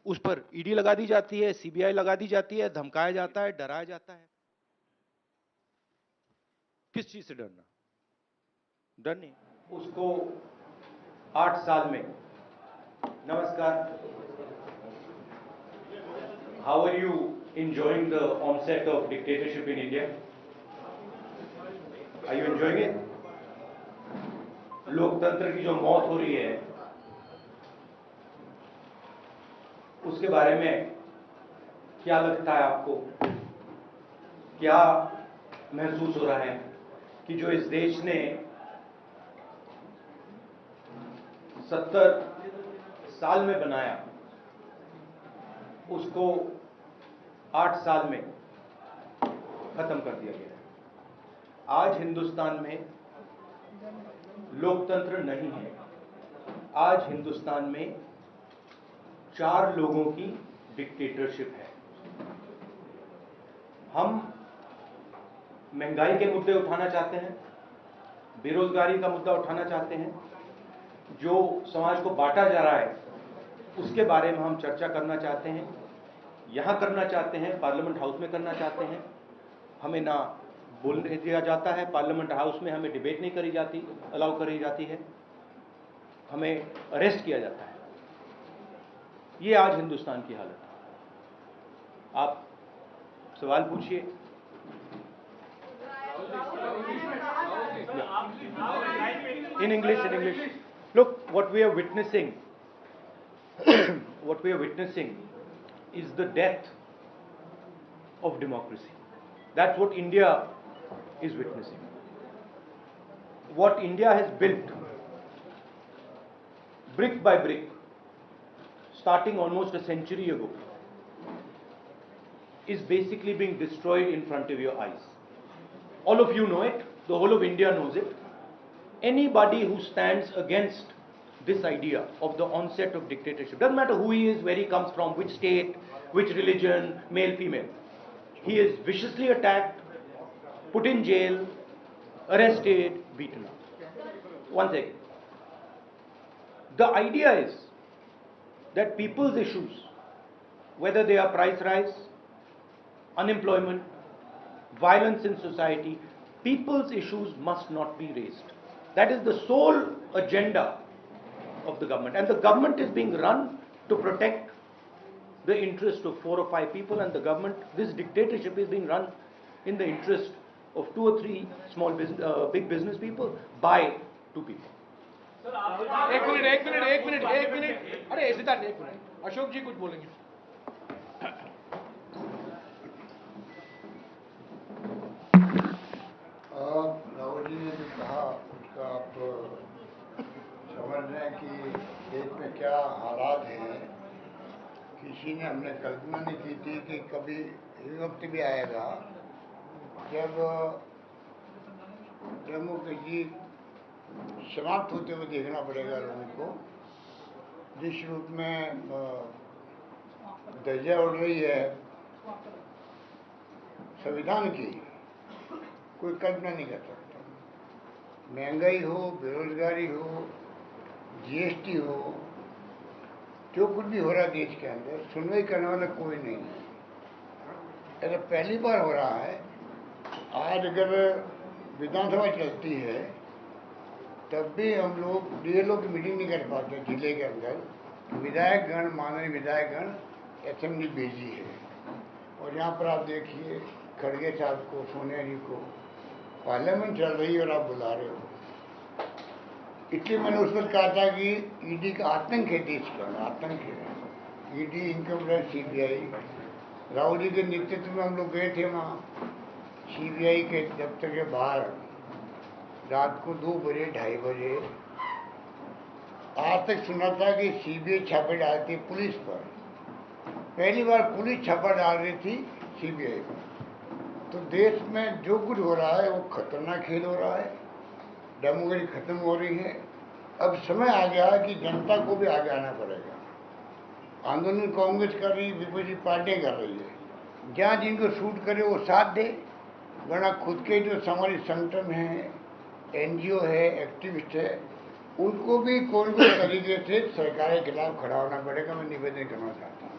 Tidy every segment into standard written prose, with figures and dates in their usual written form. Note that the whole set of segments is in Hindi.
उस पर ईडी लगा दी जाती है, सीबीआई लगा दी जाती है, धमकाया जाता है, डराया जाता है। किस चीज से डरना? डर नहीं। उसको 8 साल में, नमस्कार, how are you enjoying the onset of dictatorship in India? Are you enjoying it? लोकतंत्र की जो मौत हो रही है उसके बारे में क्या लगता है आपको? क्या महसूस हो रहा है कि जो इस देश ने 70 साल में बनाया उसको 8 साल में खत्म कर दिया गया है? आज हिंदुस्तान में लोकतंत्र नहीं है। आज हिंदुस्तान में 4 लोगों की डिक्टेटरशिप है। हम महंगाई के मुद्दे उठाना चाहते हैं, बेरोजगारी का मुद्दा उठाना चाहते हैं, जो समाज को बांटा जा रहा है उसके बारे में हम चर्चा करना चाहते हैं, यहाँ करना चाहते हैं, पार्लियामेंट हाउस में करना चाहते हैं। हमें ना बोलने दिया जाता है, पार्लियामेंट हाउस में हमें डिबेट नहीं करी जाती, अलाउ करी जाती है, हमें अरेस्ट किया जाता है। ये आज हिंदुस्तान की हालत है। आप सवाल पूछिए। In English. Look, what we are witnessing is the death of democracy. That's what India is witnessing. What India has built, brick by brick, starting almost a century ago, is basically being destroyed in front of your eyes. All of you know it. The whole of India knows it. Anybody who stands against this idea of the onset of dictatorship, doesn't matter who he is, where he comes from, which state, which religion, male, female, he is viciously attacked, put in jail, arrested, beaten up. One second. The idea is that people's issues, whether they are price rise, unemployment, violence in society, people's issues must not be raised. That is the sole agenda of the government, and the government is being run to protect the interest of 4 or 5 people, and the government, this dictatorship is being run in the interest of 2 or 3 big business people by 2 people. एक मिनट अरे सिद्धार्थ एक मिनट, अशोक जी कुछ बोलेंगे। राहुल जी ने जो कहा उसका आप समझ रहे हैं कि देश में क्या हालात हैं। किसी ने हमने कल्पना नहीं की थी कि कभी ये वक्त भी आएगा जब डेमोक्रेसी समाप्त होते हुए देखना पड़ेगा लोगों को। जिस रूप में दर्जा उड़ रही है संविधान की, कोई कल्पना नहीं कर सकता। महंगाई हो, बेरोजगारी हो, जीएसटी हो, जो कुछ भी हो रहा है देश के अंदर, सुनवाई करने वाला कोई नहीं है। अगर पहली बार हो रहा है, आज अगर विधानसभा चलती है तब भी हम लोग डीएलओ की मीटिंग नहीं कर पाते जिले के अंदर। विधायकगण, माननीय विधायकगण असेंबली भेजी है, और यहाँ पर आप देखिए खड़गे साहब को, सोनिया जी को, पार्लियामेंट चल रही है और आप बुला रहे हो। इसलिए मैंने उस वक्त कहा था कि ईडी का आतंक है देश का, आतंक है। ED, income tax, CBI. Rahul ji के नेतृत्व में हम लोग गए थे वहाँ सीबीआई के दफ्तर के बाहर रात को 2 बजे, 2:30 बजे। आज तक सुना था कि सीबीआई छापे डालती है पुलिस पर। पहली बार पुलिस छापा डाल रही थी सीबीआई पर। तो देश में जो कुछ हो रहा है वो खतरनाक खेल हो रहा है। डेमोक्रेसी खत्म हो रही है। अब समय आ गया कि जनता को भी आगे आना पड़ेगा। आंदोलन कांग्रेस कर रही, विपक्षी पार्टियां कर रही है। जहाँ जिनको सूट करे वो साथ दे, वरना खुद के जो सामाजिक संगठन हैं, एनजीओ है, एक्टिविस्ट है, उनको भी कोई भी तरीके से सरकार के खिलाफ खड़ा होना पड़ेगा, मैं निवेदन करना चाहता हूँ।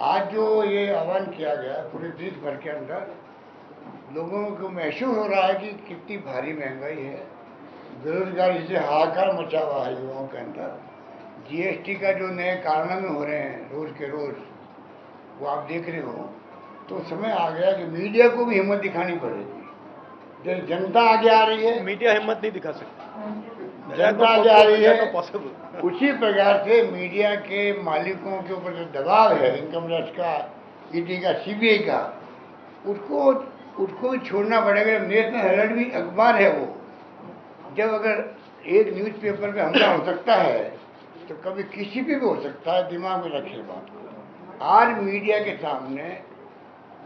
आज जो ये आह्वान किया गया पूरे देश भर के अंदर, लोगों को महसूस हो रहा है कि कितनी भारी महंगाई है, बेरोजगारी से हाहाकार मचा हुआ है युवाओं के अंदर, जीएसटी का जो नए कानून हो रहे हैं रोज के रोज, वो आप देख रहे हो। तो समय आ गया कि मीडिया को भी हिम्मत दिखानी पड़ेगी। जब जनता आगे आ रही है, मीडिया हिम्मत नहीं दिखा सकती, जनता आगे आ रही है, पॉसिबल। उसी प्रकार से मीडिया के मालिकों के ऊपर जो दबाव है इनकम टैक्स का, ईडी का, सीबीआई का, उसको भी छोड़ना पड़ेगा। नेशनल हेराल्ड भी अखबार है वो, जब अगर एक न्यूज़पेपर पे हमला हो सकता है तो कभी किसी पे भी हो सकता है, दिमाग में रखिए बात को। आज मीडिया के सामने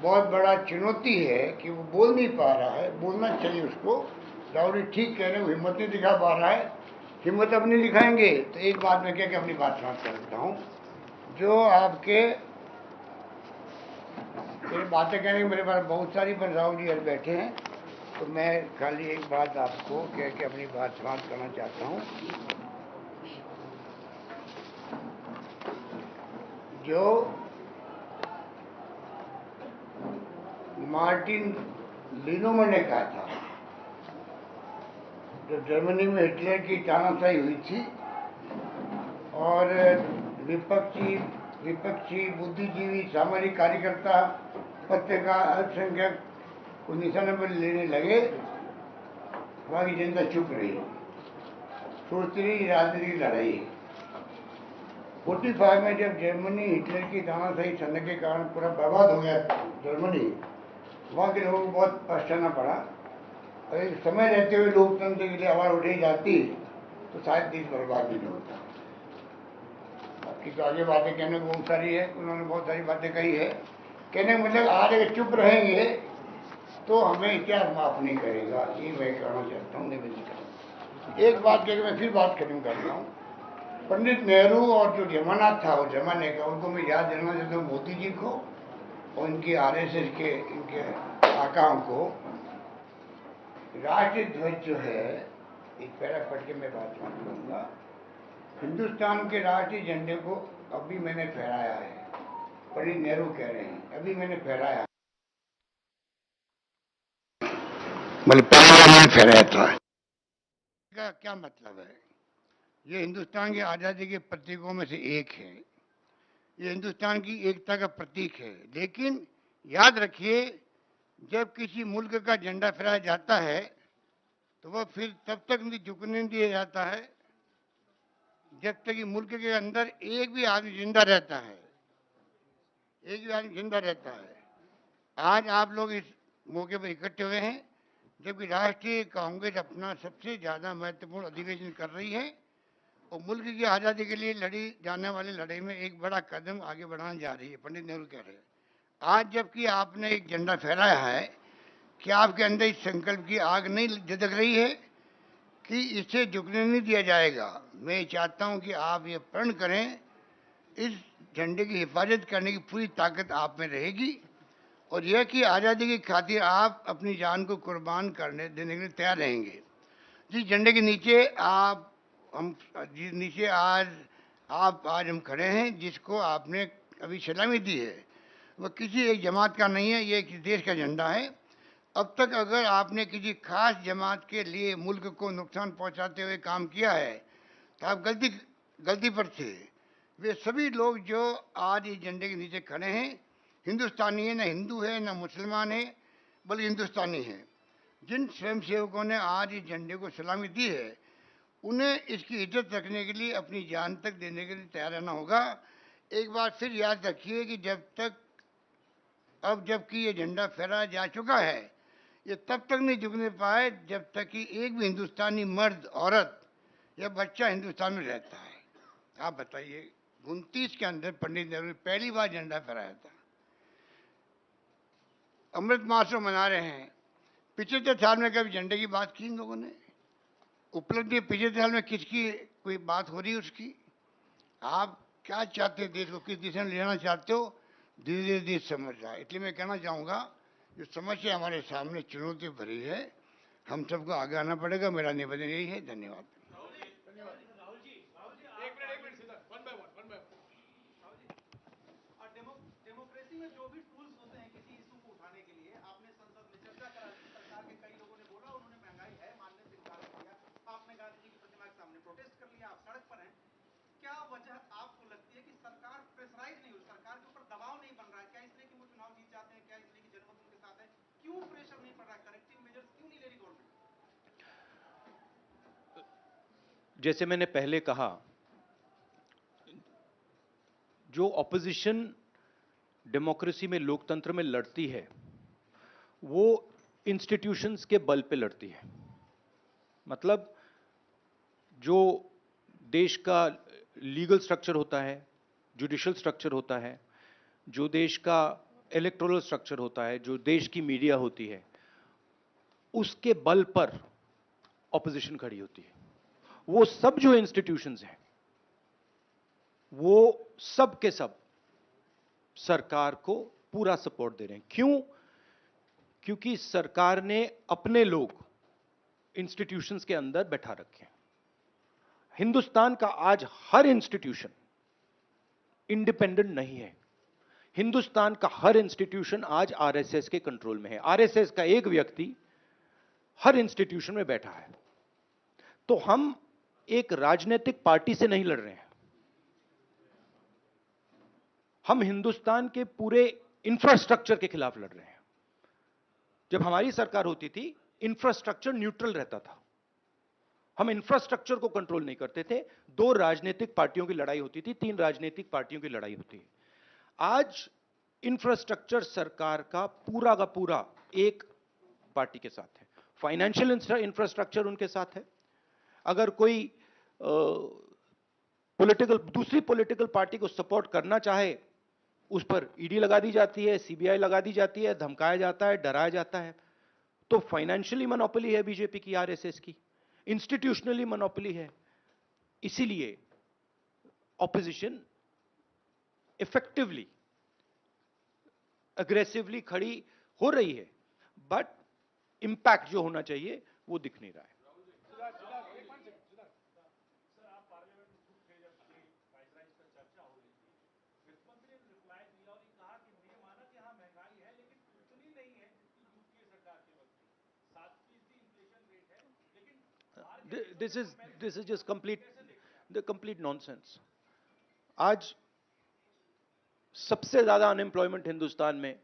बहुत बड़ा चुनौती है कि वो बोल नहीं पा रहा है, बोलना चाहिए उसको। राउडी ठीक कह रहे हैं, वो हिम्मत नहीं दिखा पा रहा है, हिम्मत अपनी दिखाएंगे। तो एक बात मैं कह के अपनी बात समाप्त करता हूँ। जो आपके मेरी बातें कहने की मेरे पास बहुत सारी, पर राव जी आज बैठे हैं, तो मैं खाली एक बात आपको कह के अपनी बात समाप्त करना चाहता हूँ। जो मार्टिन लिनोमन ने कहा था, जब जर्मनी में हिटलर की तानाशाही हुई थी और विपक्षी बुद्धिजीवी, सामाजिक कार्यकर्ता, पत्रकार, अल्पसंख्यक को निशाने पर लेने लगे, वहाँ की जनता चुप रही, सोचती रही राजनीतिक लड़ाई है। 45 में जब जर्मनी हिटलर की तानाशाही चलने के कारण पूरा बर्बाद हो गया जर्मनी, वहाँ के लोगों को बहुत पछताना पड़ा। और एक समय रहते हुए लोकतंत्र के लिए आवाज़ उठाई जाती तो शायद देश बर्बाद नहीं होता। बाकी तो आगे बातें कहने को बहुत सारी है, उन्होंने बहुत सारी बातें कही है। कहने का मतलब आज अगर चुप रहेंगे तो हमें इतिहास माफ नहीं करेगा, ये मैं कहना चाहता हूँ, निवेदन करता। एक बात कह के मैं फिर बात खत्म करता हूँ। पंडित नेहरू और जो जमाना था उस जमाने का, उनको मैं याद दिलाना चाहता हूँ, मोदी जी को और इनके आरएसएस के इनके आकाओं को। राष्ट्रीय ध्वज जो है, एक पैरा पढ़ के मैं बात करूँगा। हिंदुस्तान के राष्ट्रीय झंडे को अभी मैंने फहराया है, पंडित नेहरू कह रहे हैं, अभी मैंने फहराया, मतलब पहली बार मैंने फहराया था। का क्या मतलब है? ये हिंदुस्तान की आज़ादी के प्रतीकों में से एक है, ये हिंदुस्तान की एकता का प्रतीक है। लेकिन याद रखिए, जब किसी मुल्क का झंडा फहराया जाता है तो वह फिर तब तक नहीं झुकने दिया जाता है जब तक कि मुल्क के अंदर एक भी आदमी जिंदा रहता है, एक भी आदमी जिंदा रहता है। आज आप लोग इस मौके पर इकट्ठे हुए हैं जबकि राष्ट्रीय कांग्रेस अपना सबसे ज़्यादा महत्वपूर्ण अधिवेशन कर रही है और मुल्क की आज़ादी के लिए लड़ी जाने वाली लड़ाई में एक बड़ा कदम आगे बढ़ाने जा रही है, पंडित नेहरू कह रहे हैं। आज जबकि आपने एक झंडा फहराया है, क्या आपके अंदर इस संकल्प की आग नहीं झलक रही है कि इसे झुकने नहीं दिया जाएगा? मैं चाहता हूं कि आप ये प्रण करें, इस झंडे की हिफाजत करने की पूरी ताकत आप में रहेगी और यह कि आज़ादी की खातिर आप अपनी जान को कुर्बान करने देने के लिए तैयार रहेंगे। जिस झंडे के नीचे आज हम खड़े हैं, जिसको आपने अभी सलामी दी है, वह किसी एक जमात का नहीं है, ये किसी देश का झंडा है। अब तक अगर आपने किसी खास जमात के लिए मुल्क को नुकसान पहुंचाते हुए काम किया है तो आप गलती पर थे। वे सभी लोग जो आज इस झंडे के नीचे खड़े हैं हिंदुस्तानी है, न हिंदू है न मुसलमान है, बल्कि हिंदुस्तानी है। जिन स्वयंसेवकों ने आज इस झंडे को सलामी दी है उन्हें इसकी इज्जत रखने के लिए अपनी जान तक देने के लिए तैयार रहना होगा। एक बार फिर याद रखिए कि जबकि ये झंडा फहराया जा चुका है, ये तब तक नहीं झुकने पाए जब तक कि एक भी हिंदुस्तानी मर्द, औरत या बच्चा हिंदुस्तान में रहता है। आप बताइए, 29 के अंदर पंडित नेहरू ने पहली बार झंडा फहराया था। अमृत महोत्सव मना रहे हैं, पिछले साल में कभी झंडे की बात की इन लोगों ने? उपलब्धि पिछले साल में किसकी कोई बात हो रही है उसकी? आप क्या चाहते हैं, देश को किस दिशा में ले जाना चाहते हो? धीरे धीरे देश समझ रहा है। इसलिए मैं कहना चाहूँगा, जो समस्या हमारे सामने चुनौती भरी है, हम सबको आगे आना पड़ेगा। मेरा निवेदन यही है। धन्यवाद। में जो भी टूल्स होते हैं किसी इशू को उठाने के लिए, आपने संसद में चर्चा करा दी, सरकार के कई लोगों ने बोला, उन्होंने महंगाई है मानने से इनकार कर दिया, आपने गांधी जी की प्रतिमा के सामने प्रोटेस्ट कर लिया, आप सड़क पर हैं। क्या वजह आपको लगती है कि सरकार प्रेशराइज नहीं हो, सरकार के ऊपर दबाव नहीं बन रहा है? क्या इसलिए कि वो चुनाव जीत जाते हैं? क्या इसलिए कि जनमत उनके साथ है? क्यों प्रेशर नहीं पड़ रहा है? करेक्टिव मेजर्स क्यों नहीं ले रही गवर्नमेंट? जैसे मैंने पहले कहा, जो ऑपोजिशन डेमोक्रेसी में, लोकतंत्र में लड़ती है, वो इंस्टीट्यूशंस के बल पे लड़ती है। मतलब जो देश का लीगल स्ट्रक्चर होता है, जुडिशियल स्ट्रक्चर होता है, जो देश का इलेक्टोरल स्ट्रक्चर होता है, जो देश की मीडिया होती है, उसके बल पर ऑपोजिशन खड़ी होती है। वो सब जो इंस्टीट्यूशंस हैं, वो सब के सब सरकार को पूरा सपोर्ट दे रहे हैं। क्यों? क्योंकि सरकार ने अपने लोग इंस्टीट्यूशंस के अंदर बैठा रखे हैं। हिंदुस्तान का आज हर इंस्टीट्यूशन इंडिपेंडेंट नहीं है। हिंदुस्तान का हर इंस्टीट्यूशन आज आरएसएस के कंट्रोल में है। आरएसएस का एक व्यक्ति हर इंस्टीट्यूशन में बैठा है। तो हम एक राजनीतिक पार्टी से नहीं लड़ रहे हैं, हम हिंदुस्तान के पूरे इंफ्रास्ट्रक्चर के खिलाफ लड़ रहे हैं। जब हमारी सरकार होती थी, इंफ्रास्ट्रक्चर न्यूट्रल रहता था, हम इंफ्रास्ट्रक्चर को कंट्रोल नहीं करते थे। 2 राजनीतिक पार्टियों की लड़ाई होती थी, 3 राजनीतिक पार्टियों की लड़ाई होती है। आज इंफ्रास्ट्रक्चर सरकार का पूरा एक पार्टी के साथ है। फाइनेंशियल इंफ्रास्ट्रक्चर उनके साथ है। अगर कोई दूसरी पॉलिटिकल पार्टी को सपोर्ट करना चाहे, उस पर ईडी लगा दी जाती है, सीबीआई लगा दी जाती है, धमकाया जाता है, डराया जाता है। तो फाइनेंशियली मोनोपोली है बीजेपी की, आरएसएस की, इंस्टीट्यूशनली मोनोपोली है। इसीलिए ऑपोजिशन इफेक्टिवली, अग्रेसिवली खड़ी हो रही है, बट इंपैक्ट जो होना चाहिए वो दिख नहीं रहा है। This is just complete nonsense. आज सबसे ज्यादा अनएम्प्लॉयमेंट हिंदुस्तान में,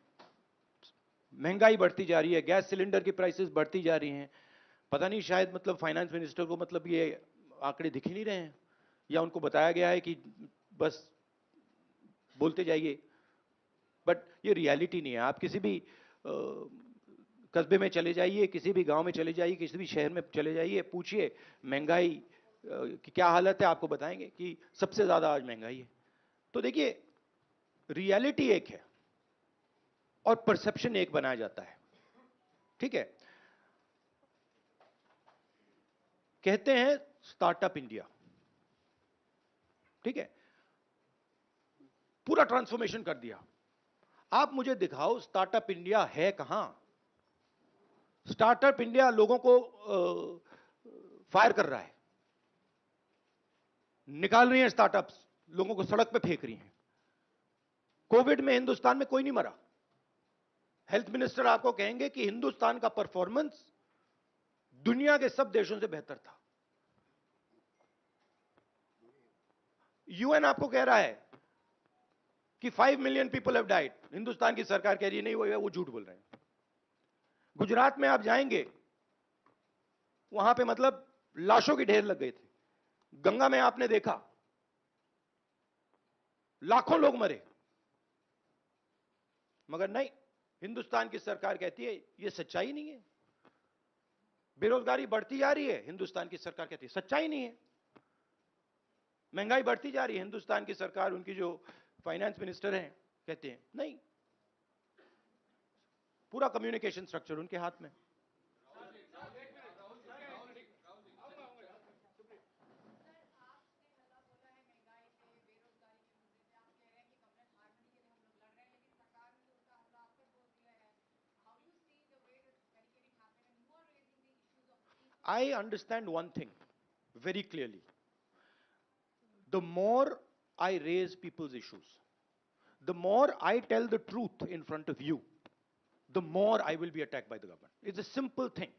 महंगाई बढ़ती जा रही है, गैस सिलेंडर की प्राइसेस बढ़ती जा रही हैं। पता नहीं, शायद मतलब फाइनेंस मिनिस्टर को मतलब ये आंकड़े दिख ही नहीं रहे हैं, या उनको बताया गया है कि बस बोलते जाइए, बट ये रियलिटी नहीं है। आप किसी भी कस्बे में चले जाइए, किसी भी गांव में चले जाइए, किसी भी शहर में चले जाइए, पूछिए महंगाई की क्या हालत है, आपको बताएंगे कि सबसे ज्यादा आज महंगाई है। तो देखिए, रियलिटी एक है और परसेप्शन एक बनाया जाता है, ठीक है। कहते हैं स्टार्टअप इंडिया, ठीक है, पूरा ट्रांसफॉर्मेशन कर दिया। आप मुझे दिखाओ स्टार्टअप इंडिया है कहां? स्टार्टअप इंडिया लोगों को फायर कर रहा है, निकाल रही है स्टार्टअप्स, लोगों को सड़क पे फेंक रही हैं। कोविड में हिंदुस्तान में कोई नहीं मरा। हेल्थ मिनिस्टर आपको कहेंगे कि हिंदुस्तान का परफॉर्मेंस दुनिया के सब देशों से बेहतर था। यूएन आपको कह रहा है कि 5 million people have died. Hindustan की सरकार कह रही है नहीं, वो झूठ बोल रहे हैं। गुजरात में आप जाएंगे, वहां पे मतलब लाशों के ढेर लग गए थे। गंगा में आपने देखा लाखों लोग मरे, मगर नहीं, हिंदुस्तान की सरकार कहती है ये सच्चाई नहीं है। बेरोजगारी बढ़ती जा रही है, हिंदुस्तान की सरकार कहती है सच्चाई नहीं है। महंगाई बढ़ती जा रही है, हिंदुस्तान की सरकार, उनकी जो फाइनेंस मिनिस्टर हैं, कहते हैं नहीं। पूरा कम्युनिकेशन स्ट्रक्चर उनके हाथ में। I understand one thing very clearly. The more I raise people's issues, the more I tell the truth in front of you, the more I will be attacked by the government. It's a simple thing.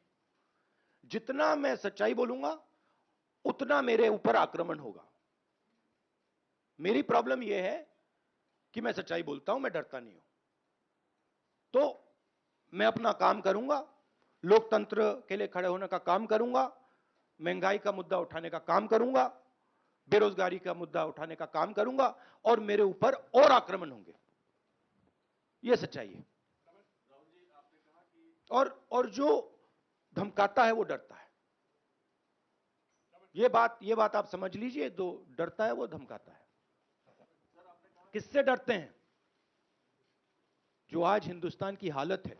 जितना मैं सच्चाई बोलूंगा उतना मेरे ऊपर आक्रमण होगा. मेरी प्रॉब्लम यह है कि मैं सच्चाई बोलता हूं, मैं डरता नहीं हूं. तो मैं अपना काम करूंगा, लोकतंत्र के लिए खड़े होने का काम करूंगा, महंगाई का मुद्दा उठाने का काम करूंगा, बेरोजगारी का मुद्दा उठाने का काम करूंगा, और मेरे ऊपर और आक्रमण होंगे. यह सच्चाई है. और जो धमकाता है वो डरता है. ये बात आप समझ लीजिए. जो डरता है वो धमकाता है. किससे डरते हैं? जो आज हिंदुस्तान की हालत है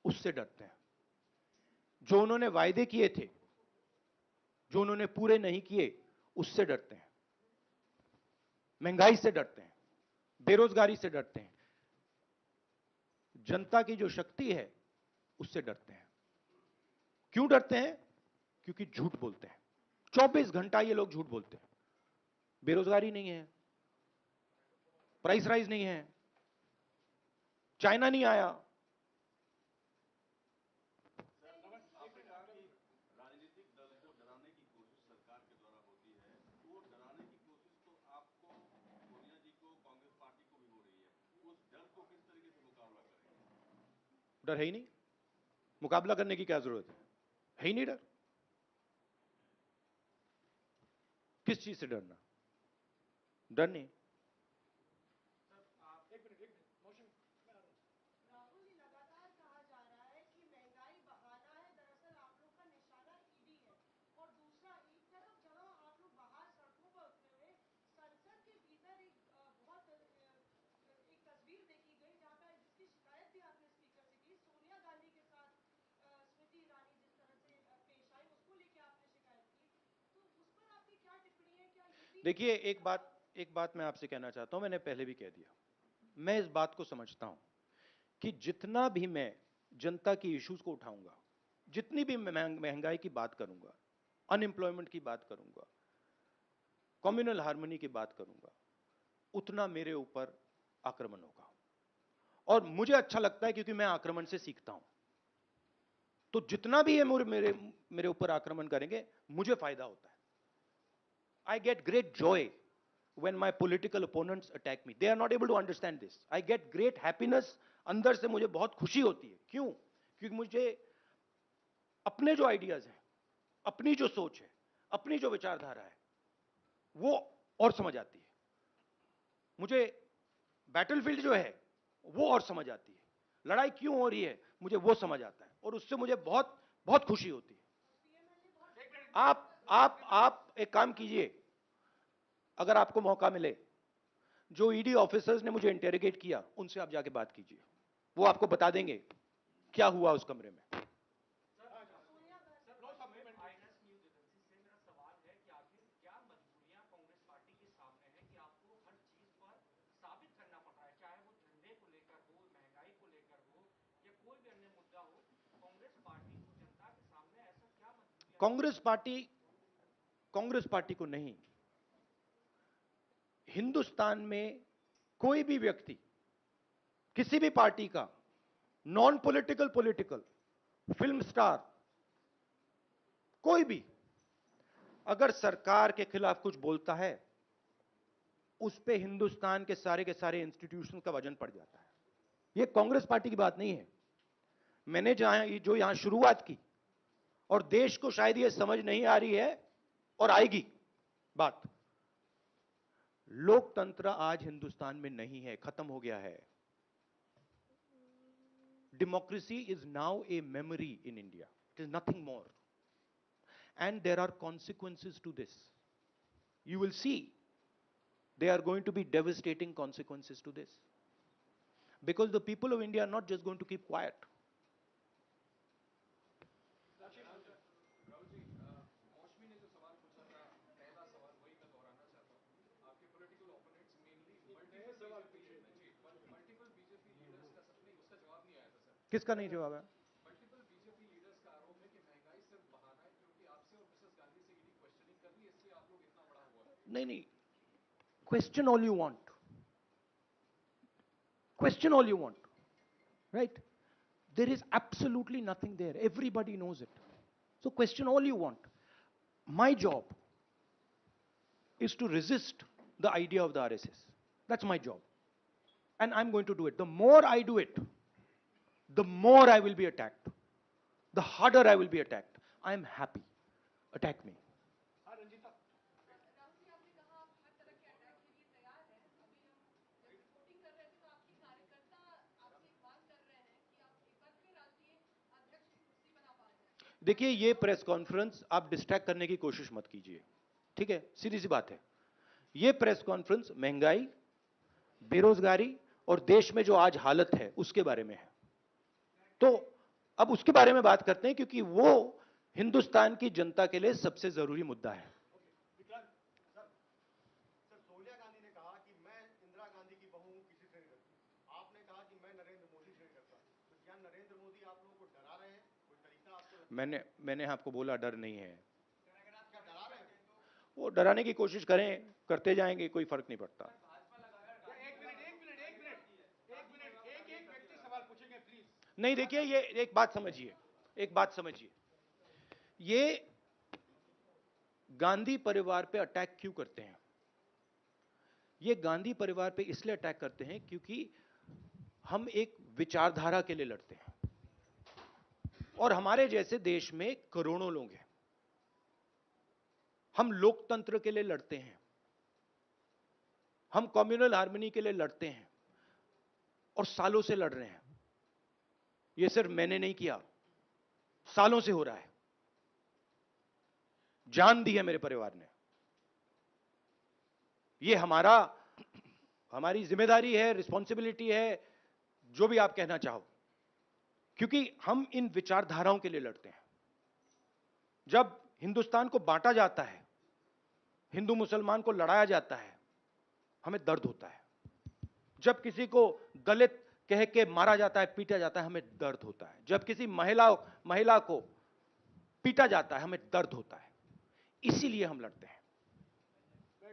उससे डरते हैं. जो उन्होंने वायदे किए थे, जो उन्होंने पूरे नहीं किए, उससे डरते हैं. महंगाई से डरते हैं, बेरोजगारी से डरते हैं, जनता की जो शक्ति है उससे डरते हैं. क्यों डरते हैं? क्योंकि झूठ बोलते हैं. 24 घंटा ये लोग झूठ बोलते हैं. बेरोजगारी नहीं है, प्राइस राइज नहीं है, चाइना नहीं आया. डर है ही नहीं. मुकाबला करने की क्या जरूरत है ही नहीं डर. किस चीज से डरना? डर नहीं. राहुल जी, लगातार कहा जा रहा है कि महंगाई बहाना है, दरअसल आप लोग का निशाना ईडी है. और दूसरा, एक तरफ जहां आप लोग बाहर सड़कों पर उतरे हुए, संसद के भीतर एक तस्वीर देखी गई जहां पर जिसकी शिकायत भी आपने स्पीकर से की, सोनिया गांधी के साथ स्मृति ईरानी जिस तरह से पेश आई, उसको लेके आपने शिकायत की. तो उस पर आपकी क्या टिप्पणी है? क्या ये भी देखिए, एक बात मैं आपसे कहना चाहता हूं. मैंने पहले भी कह दिया. मैं इस बात को समझता हूं कि जितना भी मैं जनता की इश्यूज को उठाऊंगा, जितनी भी महंगाई की बात करूंगा, अनएम्प्लॉयमेंट की बात करूंगा, कम्युनल हार्मनी की बात करूंगा, उतना मेरे ऊपर आक्रमण होगा. और मुझे अच्छा लगता है क्योंकि मैं आक्रमण से सीखता हूं. तो जितना भी ये मेरे ऊपर आक्रमण करेंगे, मुझे फायदा होता है. I get great joy when my political opponents attack me. They are not able to understand this. I get great happiness. अंदर से मुझे बहुत खुशी होती है. क्यों? क्योंकि मुझे अपने जो आइडियाज हैं, अपनी जो सोच है, अपनी जो विचारधारा है, वो और समझ आती है. मुझे बैटलफील्ड जो है वो और समझ आती है. लड़ाई क्यों हो रही है मुझे वो समझ आता है, और उससे मुझे बहुत बहुत खुशी होती है. आप एक काम कीजिए, अगर आपको मौका मिले, जो ईडी ऑफिसर्स ने मुझे इंटेरोगेट किया उनसे आप जाके बात कीजिए. वो आपको बता देंगे क्या हुआ उस कमरे में. कांग्रेस पार्टी को नहीं, हिंदुस्तान में कोई भी व्यक्ति किसी भी पार्टी का, non political, political, film star, कोई भी अगर सरकार के खिलाफ कुछ बोलता है, उस पे हिंदुस्तान के सारे इंस्टीट्यूशन का वजन पड़ जाता है. यह कांग्रेस पार्टी की बात नहीं है. मैंने जो यहां शुरुआत की, और देश को शायद यह समझ नहीं आ रही है और आएगी बात, लोकतंत्र आज हिंदुस्तान में नहीं है, खत्म हो गया है. Democracy is now a memory in India. It is nothing more. And there are consequences to this. You will see there are going to be devastating consequences to this, because the people of India are not just going to keep quiet. Rahul ji, Mausami ने जो सवाल पूछा था, पहला सवाल वही मैं दोहराना चाहता हूँ. आपके political opponents mainly multiple BJP leaders का नहीं, उसका जवाब नहीं आया था सर. किसका नहीं जवाब है? मल्टीपल बीजेपी लीडर्स का आरोप है कि महंगाई सिर्फ बहाना है, क्योंकि आपसे और मिसेस गांधी से ईडी क्वेश्चनिंग कर रही है, इसलिए आप लोग इतना बड़ा हुआ है. नहीं, question all you want. Question all you want, right? There is absolutely nothing there. Everybody knows it. So question all you want. My job is to resist the idea of the RSS. That's my job. And I'm going to do it. The more I do it, the more I will be attacked. The harder I will be attacked. I am happy. Attack me. हाँ रंजीता राहुल जी आपने कहा आप हर तरह के अटैक के लिए तैयार हैं अभी हम जब रिपोर्टिंग कर रहे थे तो आपके कार्यकर्ता आपसे एक बात कर रहे हैं कि आप एक बार फिर राष्ट्रीय अध्यक्ष की कुर्सी पर आप आ जाएं देखिए, ये प्रेस कॉन्फ्रेंस आप डिस्ट्रैक्ट करने की कोशिश मत कीजिए, ठीक है? सीधी सी बात है। ये प्रेस कॉन्फ्रेंस महंगाई, बेरोजगारी और देश में जो आज हालत है उसके बारे में है। तो अब उसके बारे में बात करते हैं, क्योंकि वो हिंदुस्तान की जनता के लिए सबसे जरूरी मुद्दा है। विक्रांत सर सोनिया गांधी ने कहा कि मैं इंदिरा गांधी की बहू हूं, किसी से नहीं डरती। आपने कहा कि मैं नरेंद्र मोदी से नहीं डरता। तो क्या नरेंद्र मोदी आप लोगों को डरा रहे हैं? कोई तरीका आपको मैंने आपको बोला डर नहीं है। क्या डरा रहे हैं? वो डराने की कोशिश करें, करते जाएंगे, कोई फर्क नहीं पड़ता। एक व्यक्ति सवाल पूछेंगे प्लीज। नहीं, देखिए, ये एक बात समझिए, ये गांधी परिवार पे अटैक क्यों करते हैं? ये गांधी परिवार पे इसलिए अटैक करते हैं क्योंकि हम एक विचारधारा के लिए लड़ते हैं और हमारे जैसे देश में करोड़ों लोग हैं। हम लोकतंत्र के लिए लड़ते हैं, हम कम्युनल हार्मनी के लिए लड़ते हैं और सालों से लड़ रहे हैं। ये सिर्फ मैंने नहीं किया, सालों से हो रहा है। जान दी है मेरे परिवार ने। ये हमारी जिम्मेदारी है, रिस्पॉन्सिबिलिटी है, जो भी आप कहना चाहो, क्योंकि हम इन विचारधाराओं के लिए लड़ते हैं। जब हिंदुस्तान को बांटा जाता है, हिंदू मुसलमान को लड़ाया जाता है, हमें दर्द होता है। जब किसी को दलित कह के मारा जाता है, पीटा जाता है, हमें दर्द होता है। जब किसी महिला को पीटा जाता है, हमें दर्द होता है। इसीलिए हम लड़ते हैं।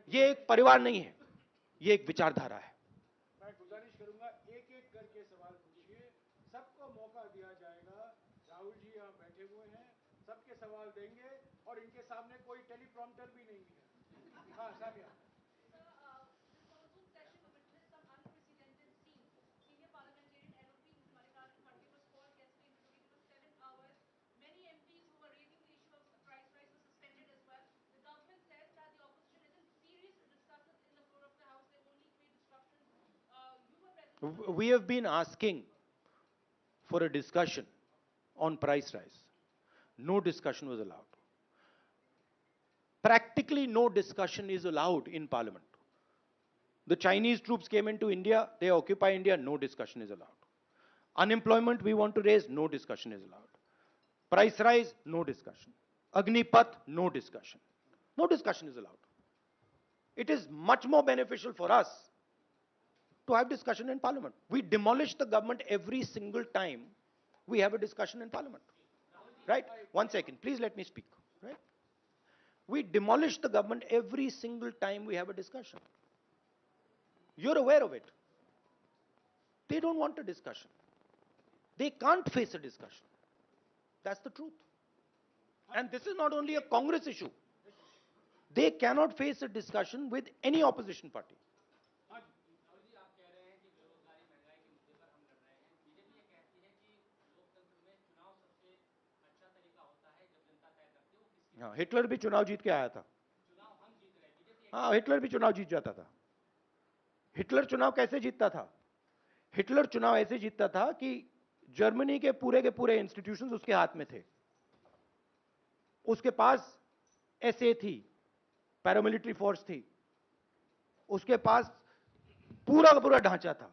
ये एक परिवार नहीं है, ये एक विचारधारा है। मैं गुजारिश करूंगा एक एक करके सवाल पूछिए, सबको मौका दिया जाएगा। राहुल जी यहाँ बैठे हुए हैं, सबके सवाल देंगे और इनके सामने कोई टेलीप्रॉम्प्टर भी नहीं है। हाँ Samia. This monsoon session witnessed some unprecedented scenes. Senior parliamentarian LOP Mallikarjun Kharge was called yesterday into duty for 7 hours. Many MPs who were raising the issue of the price rise were suspended as well. The government says that the opposition isn't serious to discuss it in the floor of the House. They only create disruptions. You were present. We have been asking for a discussion on price rise. No discussion was allowed. Practically no discussion is allowed in parliament. The Chinese troops came into India, they occupy India, no discussion is allowed. Unemployment we want to raise, no discussion is allowed. Price rise, no discussion. Agnipath, no discussion. No discussion is allowed. It is much more beneficial for us to have discussion in parliament. We demolish the government every single time we have a discussion in parliament. Right? 1 second, please let me speak. Right? We demolish the government every single time we have a discussion. You're aware of it. They don't want a discussion. They can't face a discussion. That's the truth. And this is not only a Congress issue. They cannot face a discussion with any opposition party. Rahul ji आप कह रहे हैं कि बेरोजगारी महंगाई के मुद्दे पर हम लड़ रहे हैं। बीजेपी ये कहती है कि लोकतंत्र में चुनाव सबसे अच्छा तरीका होता है जब जनता तय करती है वो किसकी। हाँ, हिटलर भी चुनाव जीत के आया था। चुनाव हम जीत रहे हैं। बीजेपी हाँ, हिटलर भी चुनाव जीत जाता था। हिटलर चुनाव कैसे जीतता था? हिटलर चुनाव ऐसे जीतता था कि जर्मनी के पूरे इंस्टीट्यूशंस उसके हाथ में थे। उसके पास एसए थी, पैरामिलिट्री फोर्स थी, उसके पास पूरा का पूरा ढांचा था।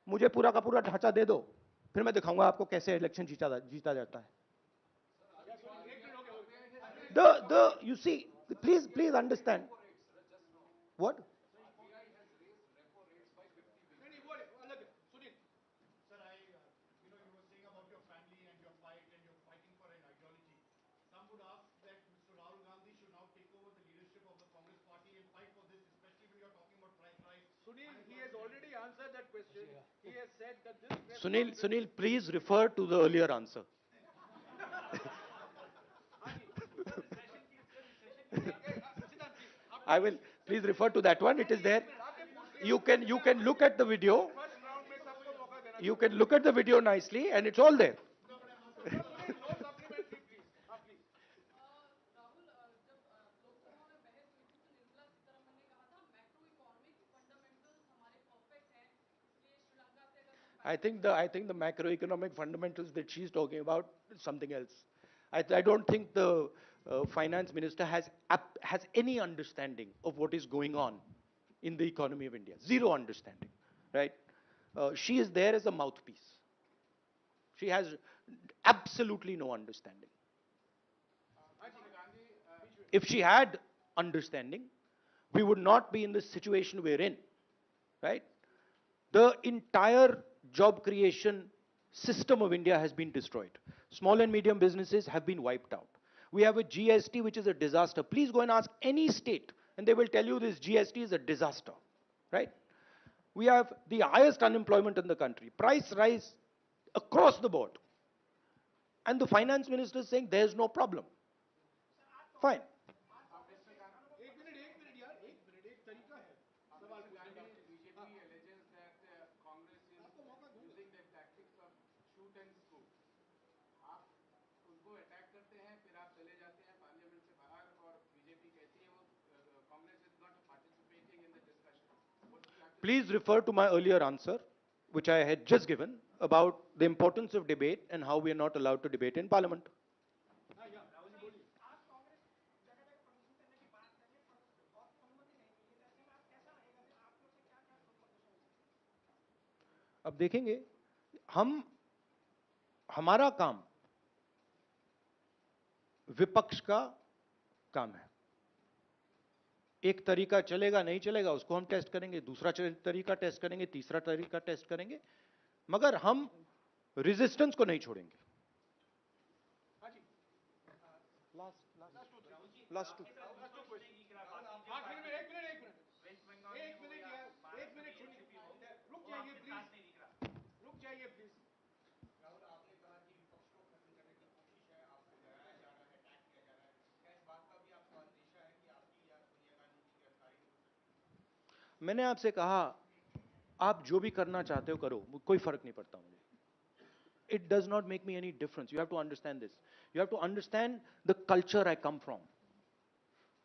मुझे पूरा का पूरा ढांचा दे दो, फिर मैं दिखाऊंगा आपको कैसे इलेक्शन जीता जाता है। You see, please understand. What? Sir, you were saying about your family and your fight and you're fighting for an ideology. Some would ask that Mr. Rahul Gandhi should now take over the leadership of the Congress party and fight for this, especially when you're talking about price rise. Sunil, he has already already answered that question. He has said that this press Sunil, please refer to the earlier answer. I will, please refer to that one. It is there. You can look at the video. first round में सबको मौका देना You can look at the video nicely, and it's all there. no supplementary please please Rahul जब लोकसभा में बहस हुई थी तो निर्मला सीतारमण ने कहा था मैक्रो इकोनॉमिक फंडामेंटल्स हमारे परफेक्ट हैं इसलिए श्रीलंका से अगर I think the macroeconomic fundamentals that she's talking about is something else. I don't think the finance minister has any understanding of what is going on in the economy of India. Zero understanding, right? She is there as a mouthpiece. She has absolutely no understanding. If she had understanding, we would not be in the situation we're in, right? The entire job creation system of India has been destroyed. Small and medium businesses have been wiped out. We have a GST which is a disaster. Please go and ask any state and they will tell you this GST is a disaster, right? We have the highest unemployment in the country. Price rise across the board. And the finance minister is saying there's no problem. Fine. एक मिनट यार एक तरीका है सवाल पूछने का BJP alleges that Congress is using the tactics of shoot and scoop. आप उनको अटैक करते हैं फिर आप चले जाते हैं पार्लियामेंट से बाहर और बीजेपी कहती है वो Congress is not participating in the discussion. Please refer to my earlier answer, which I had just given, about the importance of debate and how we are not allowed to debate in Parliament. अब देखेंगे हमारा काम विपक्ष का काम है. एक तरीका चलेगा नहीं चलेगा उसको हम टेस्ट करेंगे, दूसरा तरीका टेस्ट करेंगे, तीसरा तरीका टेस्ट करेंगे, मगर हम रेजिस्टेंस को नहीं छोड़ेंगे. लास्ट टू आखिर में एक मिनट रुक जाइए प्लीज राहुल आपने कहा कि विपक्ष को खत्म करने की कोशिश है, आपको डराया जा रहा है, अटैक किया जा रहा है, क्या इस बात का भी आपको अंदेशा है कि आपकी या सोनिया गांधी की गिरफ्तारी हो सकती है? मैंने आपसे कहा आप जो भी करना चाहते हो करो, कोई फर्क नहीं पड़ता मुझे. It does not make me any difference. You have to understand this. You have to understand the culture I come from.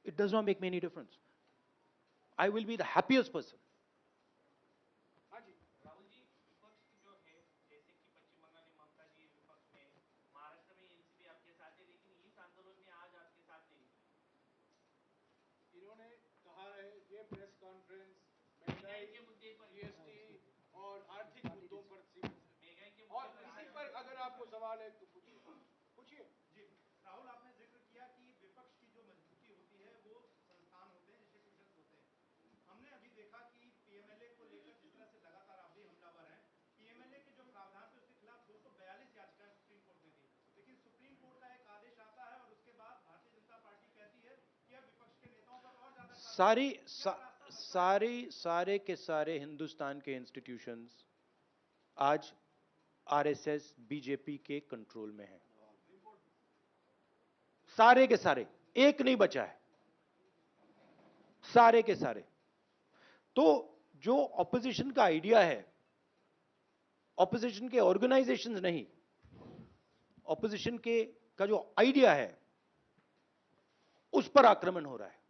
It does not make me any difference. I will be the happiest person. Rahul ji विपक्ष जो है जैसे कि पश्चिम बंगाल में ममता जी विपक्ष में, महाराष्ट्र में एनसीपी आपके साथ है, लेकिन इस आंदोलन में आज आपके साथ नहीं है. इन्होंने कहा है ये प्रेस कॉन्फ्रेंस महंगाई के मुद्दे पर जीएसटी और आर्थिक मुद्दों पर सीमित है. महंगाई के और मुद्दे इसी पर अगर आपको सवाल है तो पूछिए. जी राहुल, आपने जिक्र किया कि विपक्ष की जो मजबूती होती है वो संस्थान होते हैं, इंस्टीट्यूशंस होते हैं. हमने अभी देखा कि पीएमएलए को लेकर जिस तरह से लगातार आप भी हमलावर हैं, पीएमएलए के जो प्रावधान थे उसके खिलाफ 242 याचिकाएं सुप्रीम कोर्ट में दी, लेकिन सुप्रीम कोर्ट का एक आदेश आता है और उसके बाद भारतीय जनता पार्टी कहती है कि अब विपक्ष के नेताओं पर और ज्यादा सारे के सारे हिंदुस्तान के इंस्टीट्यूशंस आज आरएसएस बीजेपी के कंट्रोल में हैं. सारे के सारे, एक नहीं बचा है, सारे के सारे. तो जो ऑपोजिशन का आइडिया है, ऑपोजिशन के ऑर्गेनाइजेशंस नहीं, ऑपोजिशन का जो आइडिया है उस पर आक्रमण हो रहा है.